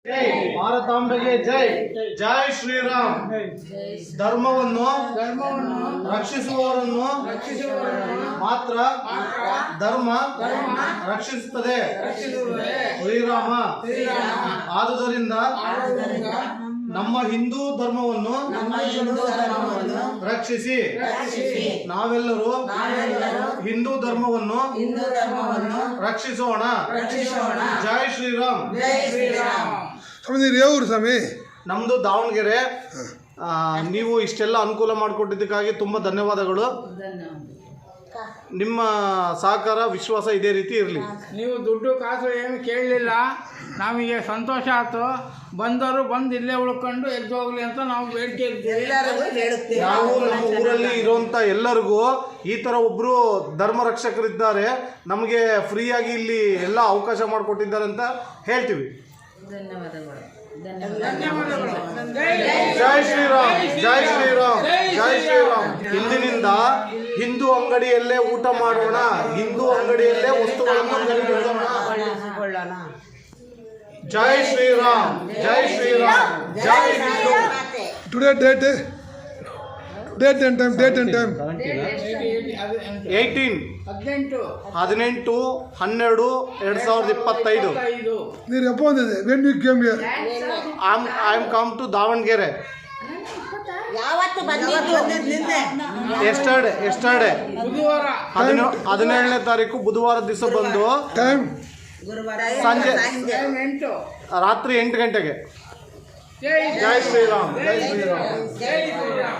ಭಾರತಾಂಬೆಗೆ ಜೈ. ಜೈ ಶ್ರೀರಾಮ್. ಧರ್ಮವನ್ನು ರಕ್ಷಿಸುವವರನ್ನು ಮಾತ್ರ ಧರ್ಮ ರಕ್ಷಿಸುತ್ತದೆ. ಶ್ರೀರಾಮ. ಆದುದರಿಂದ ನಮ್ಮ ಹಿಂದೂ ಧರ್ಮವನ್ನು ರಕ್ಷಿಸಿ. ನಾವೆಲ್ಲರೂ ಹಿಂದೂ ಧರ್ಮವನ್ನು ರಕ್ಷಿಸೋಣ. ಜೈ ಶ್ರೀರಾಮ್. ಯಾವ ಊರು ಸ್ವಾಮಿ? ನಮ್ಮದು ದಾವಣಗೆರೆ. ನೀವು ಇಷ್ಟೆಲ್ಲ ಅನುಕೂಲ ಮಾಡಿಕೊಟ್ಟಿದ್ದಕ್ಕಾಗಿ ತುಂಬ ಧನ್ಯವಾದಗಳು. ನಿಮ್ಮ ಸಹಕಾರ ವಿಶ್ವಾಸ ಇದೇ ರೀತಿ ಇರಲಿ. ನೀವು ದುಡ್ಡು ಕಾಸು ಏನು ಕೇಳಲಿಲ್ಲ, ನಮಗೆ ಸಂತೋಷ ಆಯ್ತು. ಬಂದವರು ಬಂದು ಇಲ್ಲೇ ಉಳ್ಕೊಂಡು ಎದ್ದು ಹೋಗ್ಲಿ ಅಂತ ನಾವು ಬೇಡಿಕೆ ಇದ್ದೀವಿ. ನಾವು ನಮ್ಮ ಊರಲ್ಲಿ ಇರುವಂಥ ಎಲ್ಲರಿಗೂ ಈ ಥರ ಒಬ್ಬರು ಧರ್ಮ ರಕ್ಷಕರಿದ್ದಾರೆ, ನಮಗೆ ಫ್ರೀಯಾಗಿ ಇಲ್ಲಿ ಎಲ್ಲ ಅವಕಾಶ ಮಾಡಿಕೊಟ್ಟಿದ್ದಾರೆ ಅಂತ ಹೇಳ್ತೀವಿ. ಜೈ ಶ್ರೀರಾಮ್. ಜೈ ಶ್ರೀರಾಮ್. ಜೈ ಶ್ರೀರಾಮ್. ಇಂದಿನಿಂದ ಹಿಂದೂ ಅಂಗಡಿಯಲ್ಲೇ ಊಟ ಮಾಡೋಣ, ಹಿಂದೂ ಅಂಗಡಿಯಲ್ಲೇ ವಸ್ತುಗಳನ್ನು ಖರೀದಿಸೋಣ. ಜೈ ಶ್ರೀರಾಮ್. ಜೈ ಶ್ರೀರಾಮ್. ಜೈ Hindu. Today date and time 18/12/2025. ನೀರು ಎಪ್ಪ ಬಂದಿದೆ? When you came here? I am come to Davangere. Yesterday ಬುಧವಾರ 17ನೇ ತಾರೀಕು ಬುಧವಾರ ದಿವಸ ಬಂದು ಟೈಮ್ ಸಂಜೆ 8. ರಾತ್ರಿ 8 ಗಂಟೆಗೆ. ಜೈ ಜೈ ಶ್ರೀರಾಮ್. ಜೈ ಶ್ರೀರಾಮ್. ಜೈ ಶ್ರೀರಾಮ್.